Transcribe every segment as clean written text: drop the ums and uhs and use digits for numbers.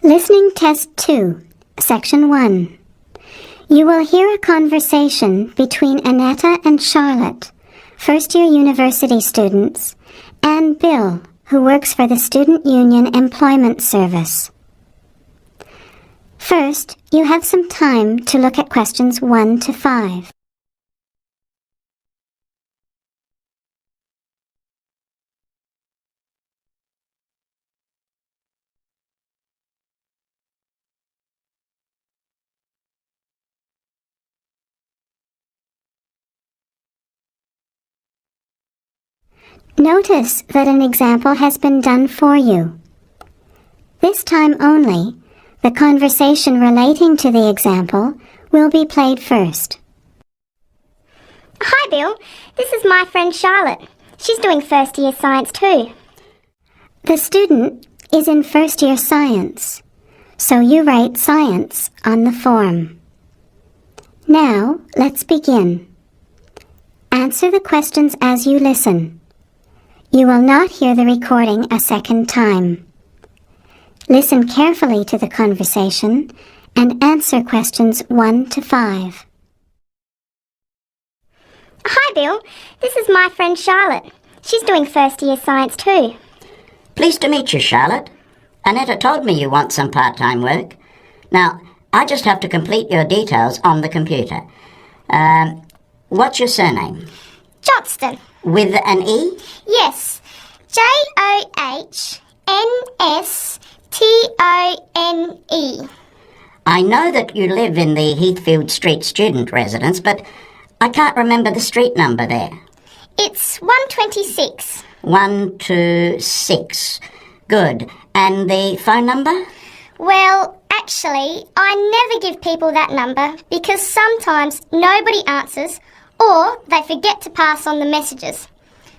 Listening Test 2, Section 1. You will hear a conversation between Annetta and Charlotte, first-year university students, and Bill, who works for the Student Union Employment Service. First, you have some time to look at questions 1 to 5. Notice that an example has been done for you. This time only, the conversation relating to the example will be played first. Hi Bill, this is my friend Charlotte. She's doing first year science too. The student is in first year science, so you write science on the form. Now, let's begin. Answer the questions as you listen. You will not hear the recording a second time. Listen carefully to the conversation and answer questions 1 to 5. Hi Bill, this is my friend Charlotte. She's doing first year science too. Pleased to meet you, Charlotte. Annetta told me you want some part-time work. Now, I just have to complete your details on the computer. What's your surname? Johnston. With an E? Yes, Johnstone. I know that you live in the Heathfield Street student residence, but I can't remember the street number there. It's 126. 126. Good. And the phone number? Well, actually, I never give people that number because sometimes nobody answers or they forget to pass on the messages.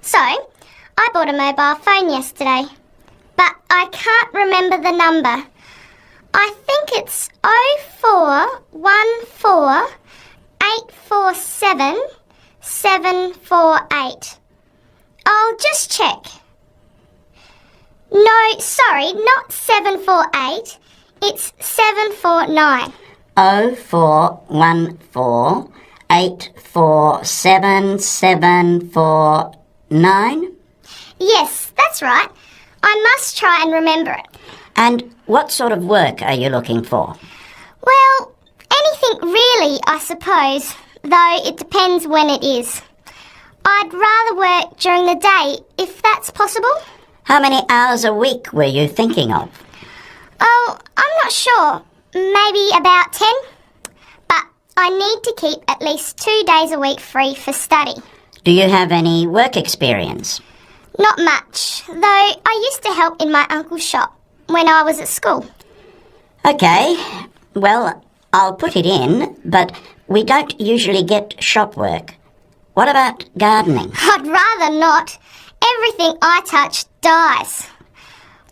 So, I bought a mobile phone yesterday, but I can't remember the number. I think it's 0414 847 748. I'll just check. No, sorry, not 748. It's 749. 0414 847 749? Yes, that's right. I must try and remember it. And what sort of work are you looking for? Well, anything really, I suppose, though it depends when it is. I'd rather work during the day, if that's possible. How many hours a week were you thinking of? Oh, I'm not sure. Maybe about 10. But I need to keep at least 2 days a week free for study. Do you have any work experience? Not much, though I used to help in my uncle's shop when I was at school. Okay, well, I'll put it in, but we don't usually get shop work. What about gardening? I'd rather not. Everything I touch dies.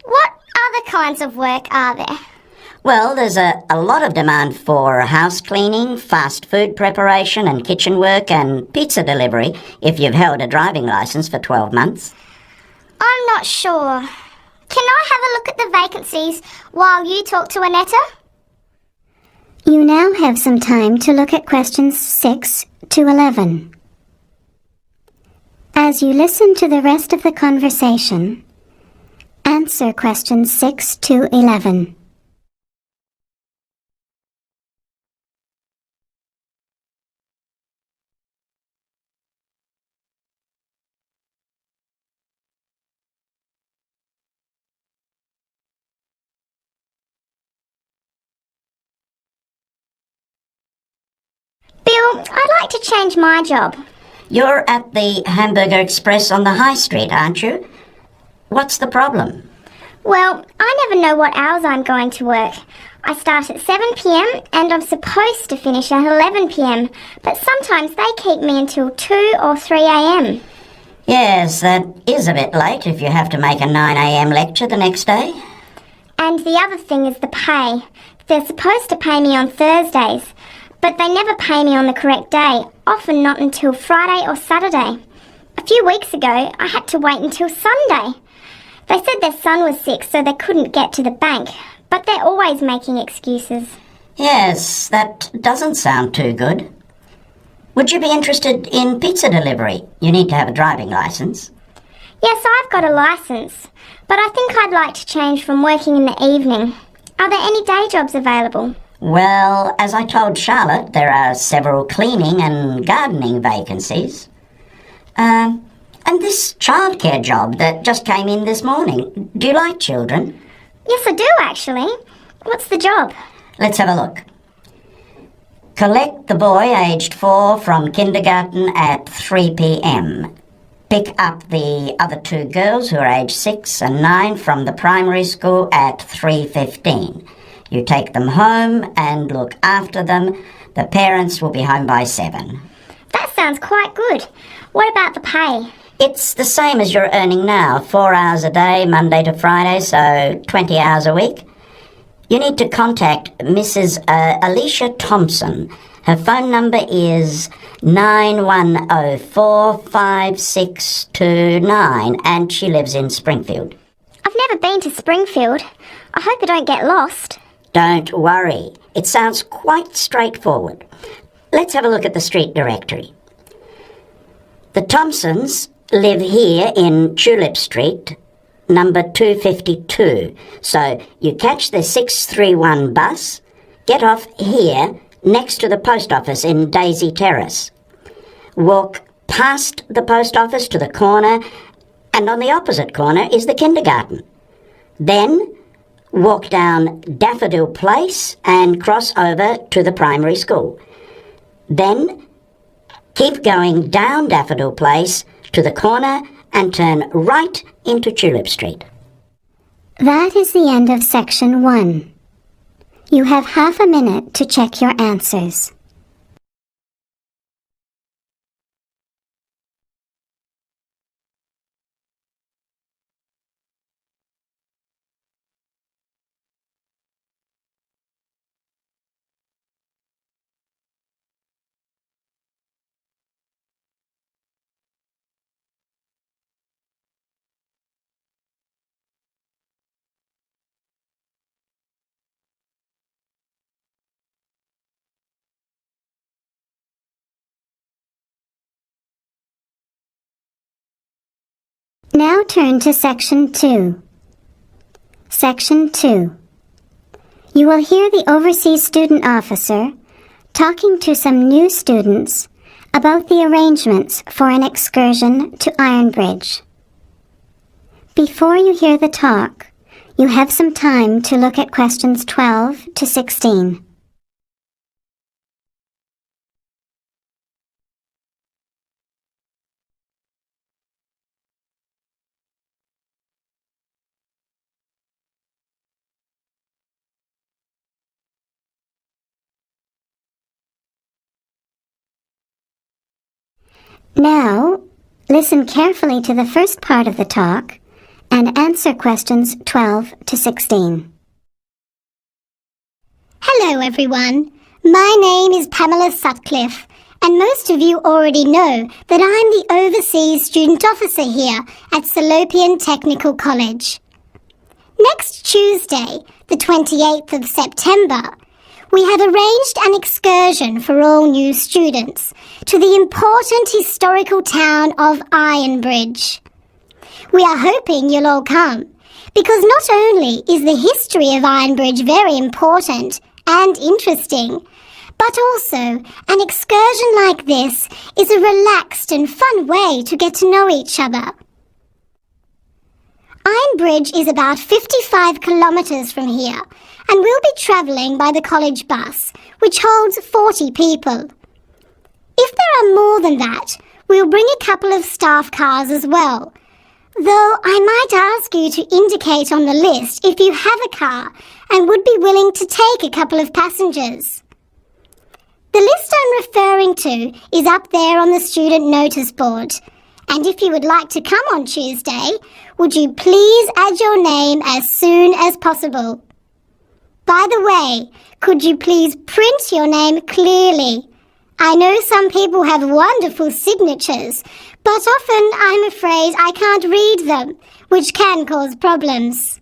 What other kinds of work are there? Well, there's a lot of demand for house cleaning, fast food preparation and kitchen work and pizza delivery if you've held a driving licence for 12 months. I'm not sure. Can I have a look at the vacancies while you talk to Annetta? You now have some time to look at questions 6 to 11. As you listen to the rest of the conversation, answer questions 6 to 11. Bill, I'd like to change my job. You're at the Hamburger Express on the high street, aren't you? What's the problem? Well, I never know what hours I'm going to work. I start at 7 p.m. and I'm supposed to finish at 11 p.m, but sometimes they keep me until 2 or 3 a.m. Yes, that is a bit late if you have to make a 9 a.m. lecture the next day. And the other thing is the pay. They're supposed to pay me on Thursdays, but they never pay me on the correct day, often not until Friday or Saturday. A few weeks ago, I had to wait until Sunday. They said their son was sick, so they couldn't get to the bank, but they're always making excuses. Yes, that doesn't sound too good. Would you be interested in pizza delivery? You need to have a driving licence. Yes, I've got a licence, but I think I'd like to change from working in the evening. Are there any day jobs available? Well, as I told Charlotte, there are several cleaning and gardening vacancies. And this childcare job that just came in this morning. Do you like children? Yes, I do actually. What's the job? Let's have a look. Collect the boy aged 4 from kindergarten at 3 p.m. Pick up the other 2 girls who are aged 6 and 9 from the primary school at 3:15. You take them home and look after them. The parents will be home by 7. That sounds quite good. What about the pay? It's the same as you're earning now, 4 hours a day, Monday to Friday, so 20 hours a week. You need to contact Mrs. Alicia Thompson. Her phone number is 91045629 and she lives in Springfield. I've never been to Springfield. I hope I don't get lost. Don't worry. It sounds quite straightforward. Let's have a look at the street directory. The Thompsons live here in Tulip Street, number 252. So you catch the 631 bus, get off here next to the post office in Daisy Terrace. Walk past the post office to the corner, and on the opposite corner is the kindergarten. Then walk down Daffodil Place and cross over to the primary school. Then keep going down Daffodil Place to the corner and turn right into Tulip Street. That is the end of section 1. You have half a minute to check your answers. Now turn to section 2. Section 2. You will hear the overseas student officer talking to some new students about the arrangements for an excursion to Ironbridge. Before you hear the talk, you have some time to look at questions 12 to 16. Now, listen carefully to the first part of the talk and answer questions 12 to 16. Hello everyone, my name is Pamela Sutcliffe and most of you already know that I'm the Overseas Student Officer here at Salopian Technical College. Next Tuesday, the 28th of September, we have arranged an excursion for all new students to the important historical town of Ironbridge. We are hoping you'll all come, because not only is the history of Ironbridge very important and interesting, but also an excursion like this is a relaxed and fun way to get to know each other. Ironbridge is about 55 kilometres from here, and we'll be travelling by the college bus, which holds 40 people. If there are more than that, we'll bring a couple of staff cars as well, though I might ask you to indicate on the list if you have a car and would be willing to take a couple of passengers. The list I'm referring to is up there on the student notice board, and if you would like to come on Tuesday, would you please add your name as soon as possible? By the way, could you please print your name clearly? I know some people have wonderful signatures, but often I'm afraid I can't read them, which can cause problems.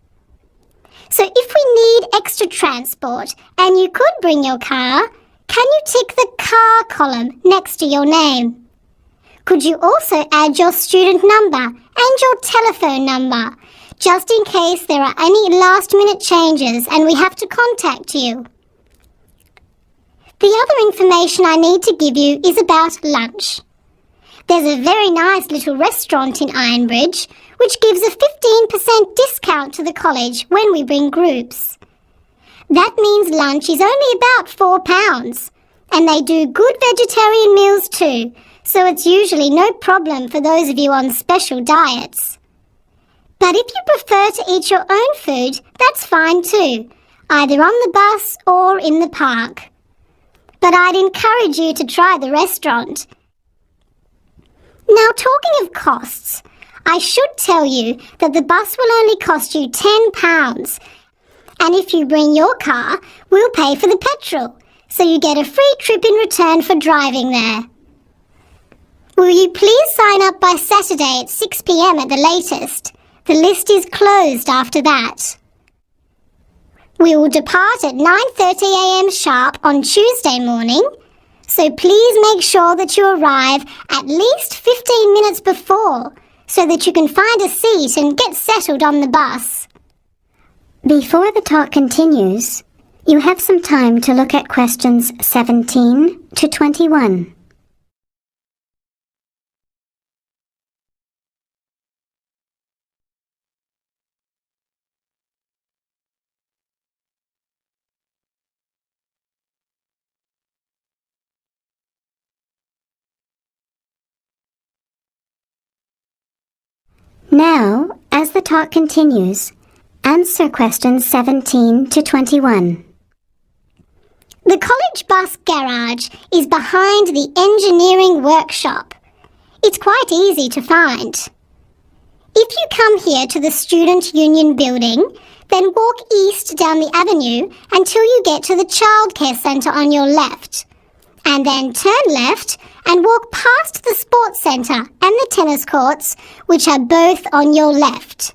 So if we need to transport and you could bring your car, can you tick the car column next to your name? Could you also add your student number and your telephone number, just in case there are any last-minute changes and we have to contact you? The other information I need to give you is about lunch. There's a very nice little restaurant in Ironbridge which gives a 15% discount to the college when we bring groups. That means lunch is only about £4, and they do good vegetarian meals too, so it's usually no problem for those of you on special diets. But if you prefer to eat your own food, that's fine too, either on the bus or in the park. But I'd encourage you to try the restaurant. Now, talking of costs, I should tell you that the bus will only cost you £10, and if you bring your car, we'll pay for the petrol, so you get a free trip in return for driving there. Will you please sign up by Saturday at 6 p.m. at the latest? The list is closed after that. We will depart at 9:30 a.m. sharp on Tuesday morning, so please make sure that you arrive at least 15 minutes before so that you can find a seat and get settled on the bus. Before the talk continues, you have some time to look at questions 17 to 21. Now, as the talk continues, answer questions 17 to 21. The college bus garage is behind the engineering workshop. It's quite easy to find. If you come here to the Student Union building, then walk east down the avenue until you get to the childcare centre on your left, and then turn left and walk past the sports centre and the tennis courts, which are both on your left.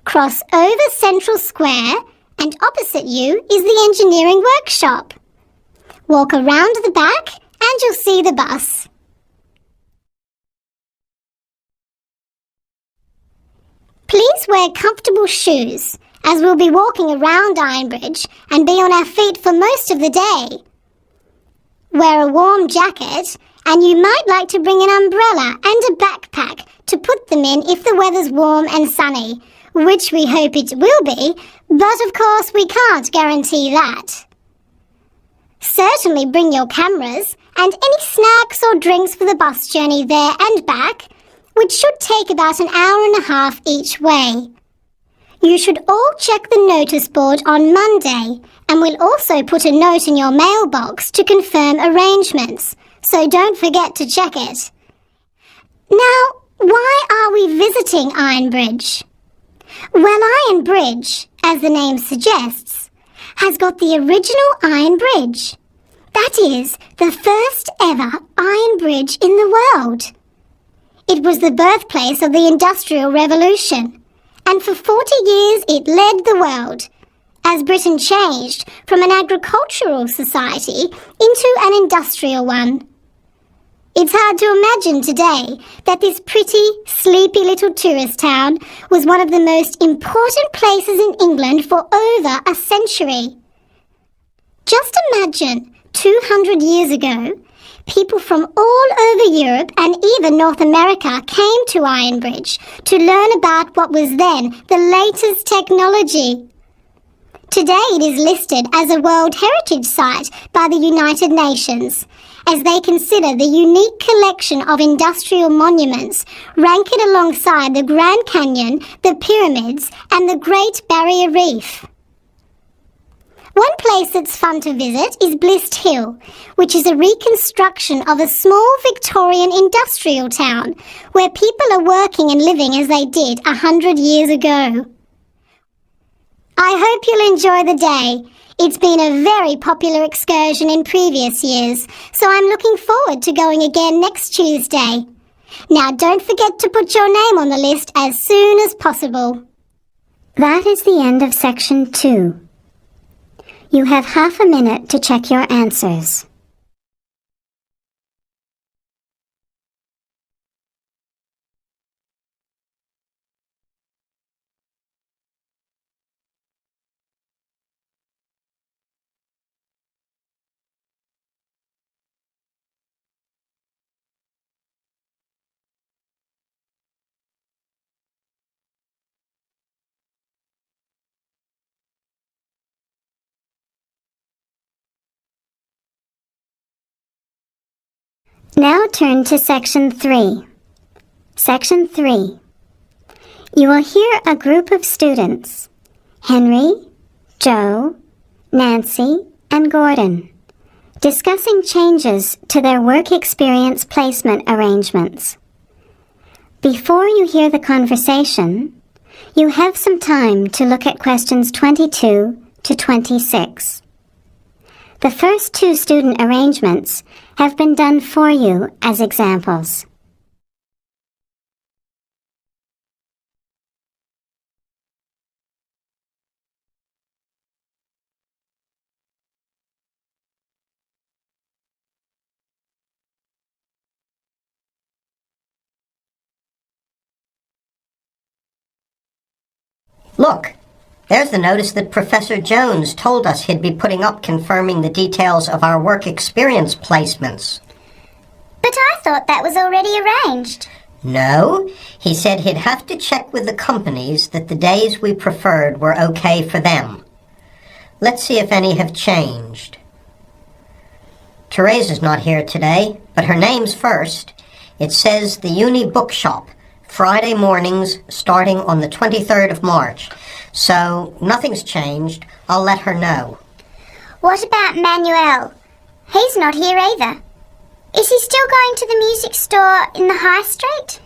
Cross over Central Square, and opposite you is the engineering workshop. Walk around the back and you'll see the bus. Please wear comfortable shoes, as we'll be walking around Ironbridge and be on our feet for most of the day. Wear a warm jacket, and you might like to bring an umbrella and a backpack to put them in if the weather's warm and sunny, which we hope it will be, but of course we can't guarantee that. Certainly bring your cameras and any snacks or drinks for the bus journey there and back, which should take about an hour and a half each way. You should all check the notice board on Monday, and we'll also put a note in your mailbox to confirm arrangements, so don't forget to check it. Now, why are we visiting Ironbridge? Well, Iron Bridge, as the name suggests, has got the original Iron Bridge. That is, the first ever iron bridge in the world. It was the birthplace of the Industrial Revolution, and for 40 years it led the world, as Britain changed from an agricultural society into an industrial one. It's hard to imagine today that this pretty, sleepy little tourist town was one of the most important places in England for over a century. Just imagine, 200 years ago, people from all over Europe and even North America came to Ironbridge to learn about what was then the latest technology. Today it is listed as a World Heritage Site by the United Nations, as they consider the unique collection of industrial monuments, rank it alongside the Grand Canyon, the pyramids, and the Great Barrier Reef. One place that's fun to visit is Blist Hill, which is a reconstruction of a small Victorian industrial town where people are working and living as they did 100 years ago. I hope you'll enjoy the day. It's been a very popular excursion in previous years, so I'm looking forward to going again next Tuesday. Now don't forget to put your name on the list as soon as possible. That is the end of section 2. You have half a minute to check your answers. Now turn to Section 3. Section 3. You will hear a group of students, Henry, Joe, Nancy, and Gordon, discussing changes to their work experience placement arrangements. Before you hear the conversation, you have some time to look at questions 22 to 26. The first two student arrangements have been done for you as examples. Look, there's the notice that Professor Jones told us he'd be putting up confirming the details of our work experience placements. But I thought that was already arranged. No, he said he'd have to check with the companies that the days we preferred were okay for them. Let's see if any have changed. Teresa's not here today, but her name's first. It says the Uni Bookshop, Friday mornings starting on the 23rd of March. So nothing's changed. I'll let her know. What about Manuel? He's not here either. Is he still going to the music store in the high street?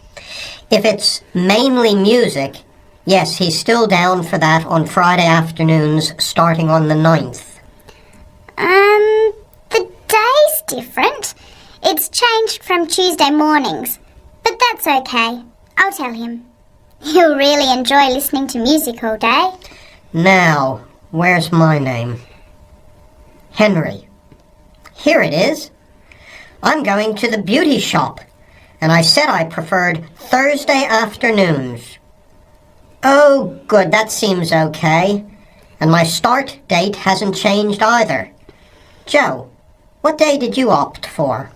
If it's mainly music, yes, he's still down for that on Friday afternoons starting on the 9th. The day's different. It's changed from Tuesday mornings. But that's okay. I'll tell him. He'll really enjoy listening to music all day. Now, where's my name? Henry. Here it is. I'm going to the beauty shop, and I said I preferred Thursday afternoons. Oh, good, that seems okay. And my start date hasn't changed either. Joe, what day did you opt for?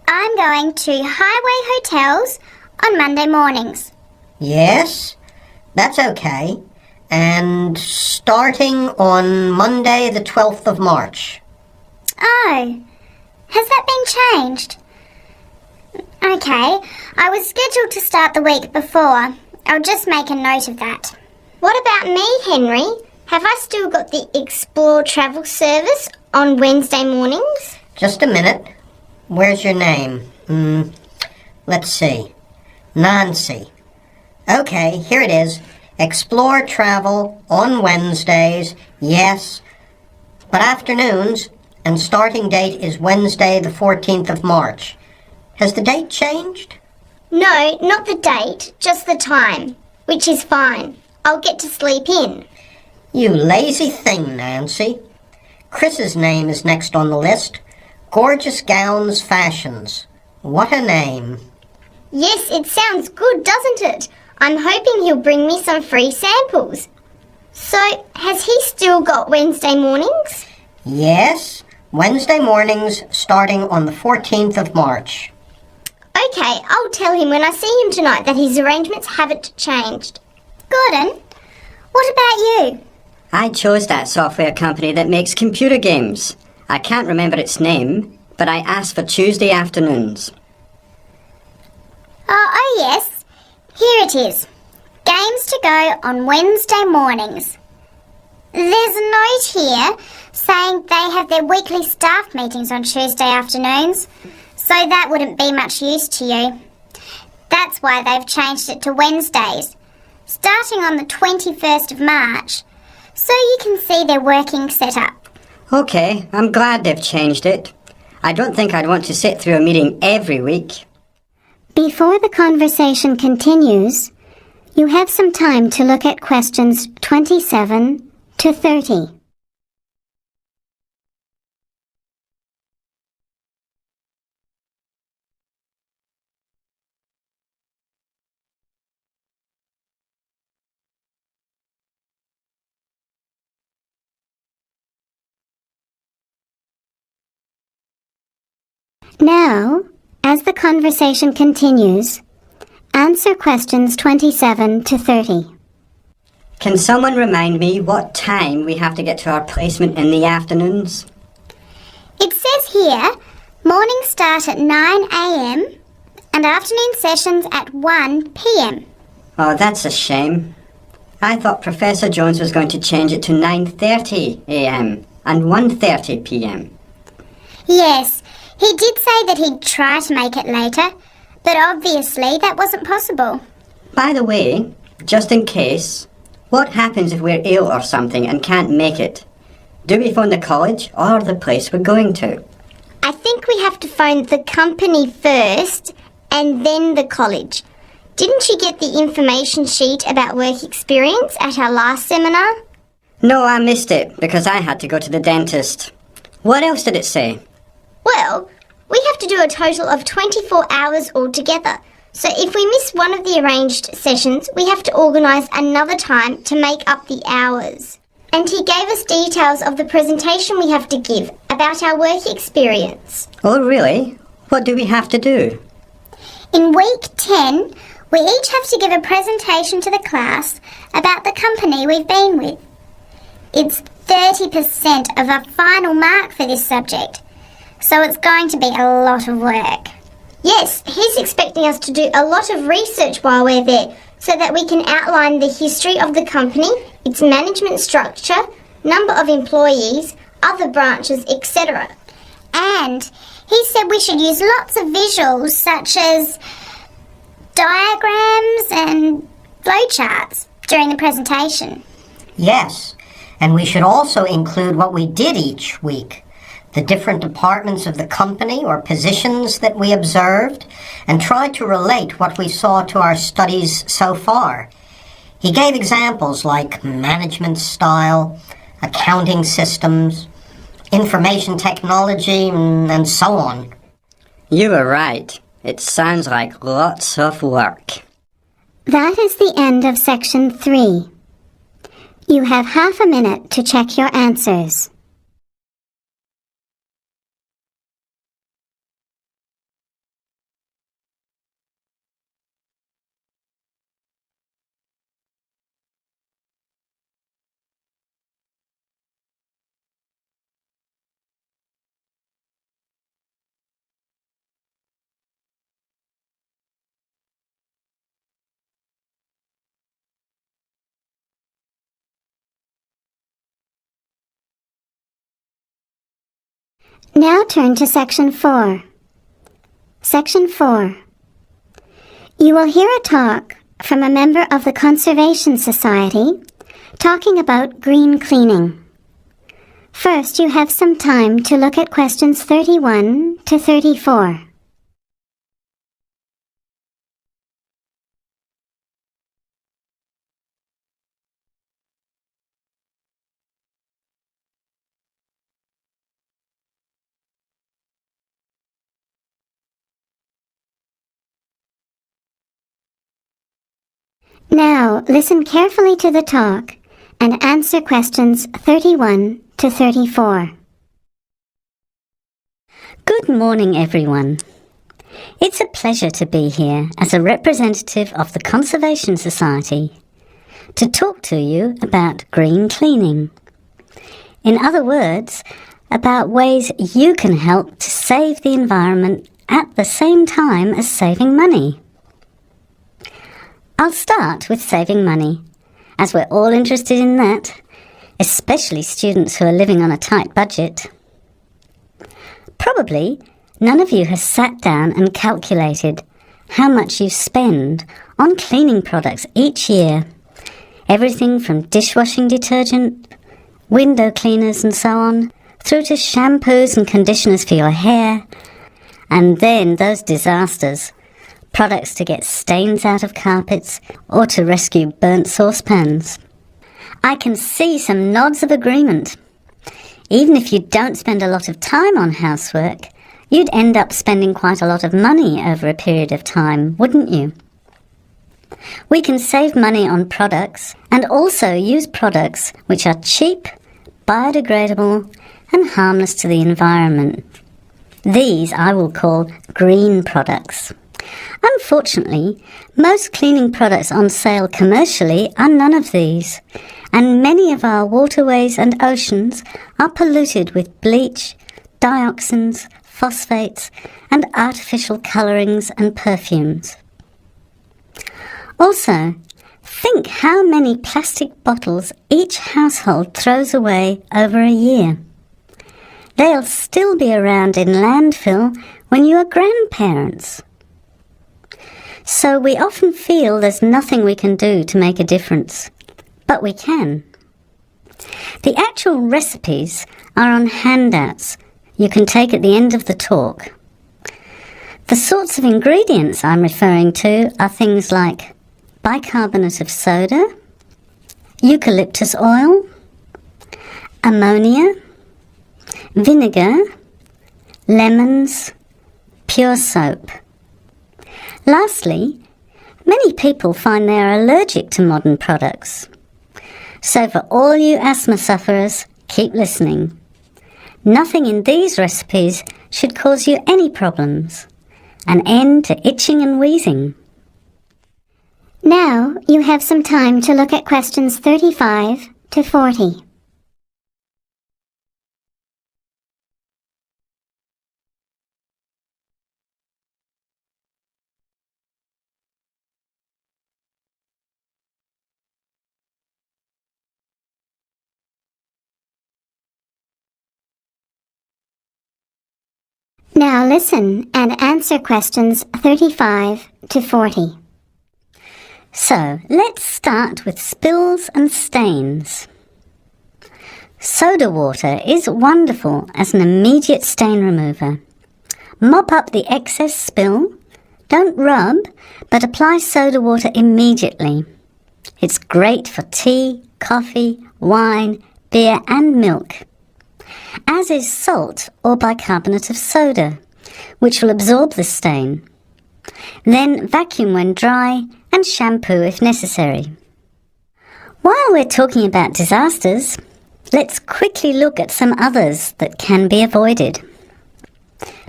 I'm going to Highway Hotels on Monday mornings. Yes, that's okay. And starting on Monday the 12th of March. Oh, has that been changed? Okay, I was scheduled to start the week before. I'll just make a note of that. What about me, Henry? Have I still got the Explore travel service on Wednesday mornings? Just a minute. Where's your name? Let's see. Nancy. Okay, here it is. Explore travel on Wednesdays, yes, but afternoons, and starting date is Wednesday the 14th of March. Has the date changed? No, not the date, just the time, which is fine. I'll get to sleep in. You lazy thing, Nancy. Chris's name is next on the list. Gorgeous Gowns Fashions. What a name. Yes, it sounds good, doesn't it? I'm hoping he'll bring me some free samples. So, has he still got Wednesday mornings? Yes, Wednesday mornings starting on the 14th of March. Okay, I'll tell him when I see him tonight that his arrangements haven't changed. Gordon, what about you? I chose that software company that makes computer games. I can't remember its name, but I asked for Tuesday afternoons. Oh yes. Here it is. Games to go on Wednesday mornings. There's a note here saying they have their weekly staff meetings on Tuesday afternoons, so that wouldn't be much use to you. That's why they've changed it to Wednesdays, starting on the 21st of March, so you can see their working setup. Okay, I'm glad they've changed it. I don't think I'd want to sit through a meeting every week. Before the conversation continues, you have some time to look at questions 27 to 30. Now, as the conversation continues, answer questions 27 to 30. Can someone remind me what time we have to get to our placement in the afternoons? It says here, mornings start at 9 a.m. and afternoon sessions at 1 p.m. Oh, that's a shame. I thought Professor Jones was going to change it to 9:30 a.m. and 1:30 p.m. Yes, he did say that he'd try to make it later, but obviously that wasn't possible. By the way, just in case, what happens if we're ill or something and can't make it? Do we phone the college or the place we're going to? I think we have to phone the company first and then the college. Didn't you get the information sheet about work experience at our last seminar? No, I missed it because I had to go to the dentist. What else did it say? Well, we have to do a total of 24 hours altogether. So if we miss one of the arranged sessions, we have to organise another time to make up the hours. And he gave us details of the presentation we have to give about our work experience. Oh, really? What do we have to do? In week 10, we each have to give a presentation to the class about the company we've been with. It's 30% of our final mark for this subject, so it's going to be a lot of work. Yes, he's expecting us to do a lot of research while we're there so that we can outline the history of the company, its management structure, number of employees, other branches, etc. And he said we should use lots of visuals such as diagrams and flowcharts during the presentation. Yes, and we should also include what we did each week, the different departments of the company or positions that we observed, and try to relate what we saw to our studies so far. He gave examples like management style, accounting systems, information technology, and so on. You were right. It sounds like lots of work. That is the end of section 3. You have half a minute to check your answers. Now turn to section 4. Section 4. You will hear a talk from a member of the Conservation Society talking about green cleaning. First, you have some time to look at questions 31 to 34. Now, listen carefully to the talk and answer questions 31 to 34. Good morning, everyone. It's a pleasure to be here as a representative of the Conservation Society to talk to you about green cleaning. In other words, about ways you can help to save the environment at the same time as saving money. I'll start with saving money, as we're all interested in that, especially students who are living on a tight budget. Probably none of you has sat down and calculated how much you spend on cleaning products each year. Everything from dishwashing detergent, window cleaners and so on, through to shampoos and conditioners for your hair, and then those disasters. Products to get stains out of carpets or to rescue burnt saucepans. I can see some nods of agreement. Even if you don't spend a lot of time on housework, you'd end up spending quite a lot of money over a period of time, wouldn't you? We can save money on products and also use products which are cheap, biodegradable and harmless to the environment. These I will call green products. Unfortunately, most cleaning products on sale commercially are none of these, and many of our waterways and oceans are polluted with bleach, dioxins, phosphates, and artificial colourings and perfumes. Also, think how many plastic bottles each household throws away over a year. They'll still be around in landfill when you are grandparents. So we often feel there's nothing we can do to make a difference, but we can. The actual recipes are on handouts you can take at the end of the talk. The sorts of ingredients I'm referring to are things like bicarbonate of soda, eucalyptus oil, ammonia, vinegar, lemons, pure soap. Lastly, many people find they are allergic to modern products. So for all you asthma sufferers, keep listening. Nothing in these recipes should cause you any problems. An end to itching and wheezing. Now you have some time to look at questions 35 to 40. Now listen and answer questions 35 to 40. So, let's start with spills and stains. Soda water is wonderful as an immediate stain remover. Mop up the excess spill. Don't rub, but apply soda water immediately. It's great for tea, coffee, wine, beer and milk. As is salt or bicarbonate of soda, which will absorb the stain. Then vacuum when dry and shampoo if necessary. While we're talking about disasters, let's quickly look at some others that can be avoided.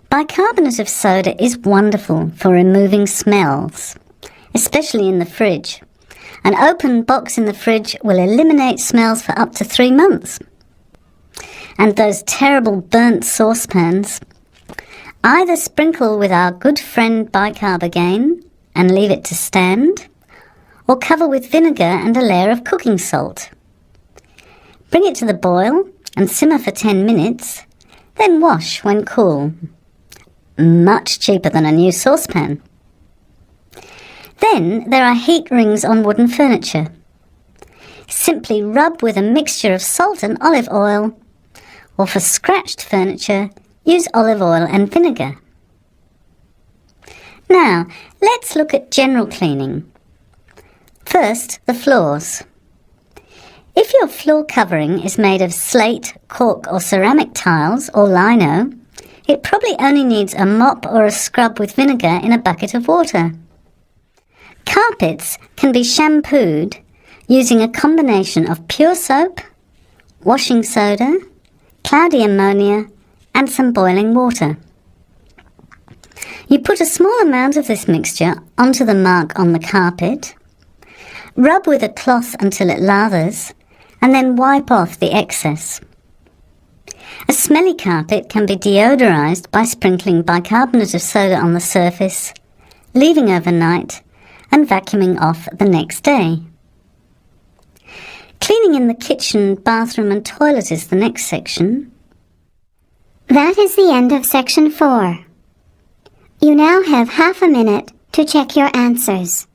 Bicarbonate of soda is wonderful for removing smells, especially in the fridge. An open box in the fridge will eliminate smells for up to 3 months. And those terrible burnt saucepans, either sprinkle with our good friend bicarb again and leave it to stand, or cover with vinegar and a layer of cooking salt. Bring it to the boil and simmer for 10 minutes, then wash when cool. Much cheaper than a new saucepan. Then there are heat rings on wooden furniture. Simply rub with a mixture of salt and olive oil, or for scratched furniture, use olive oil and vinegar. Now, let's look at general cleaning. First, the floors. If your floor covering is made of slate, cork or ceramic tiles or lino, it probably only needs a mop or a scrub with vinegar in a bucket of water. Carpets can be shampooed using a combination of pure soap, washing soda, cloudy ammonia and some boiling water. You put a small amount of this mixture onto the mark on the carpet, rub with a cloth until it lathers, and then wipe off the excess. A smelly carpet can be deodorized by sprinkling bicarbonate of soda on the surface, leaving overnight, and vacuuming off the next day. Cleaning in the kitchen, bathroom and toilet is the next section. That is the end of section 4. You now have half a minute to check your answers.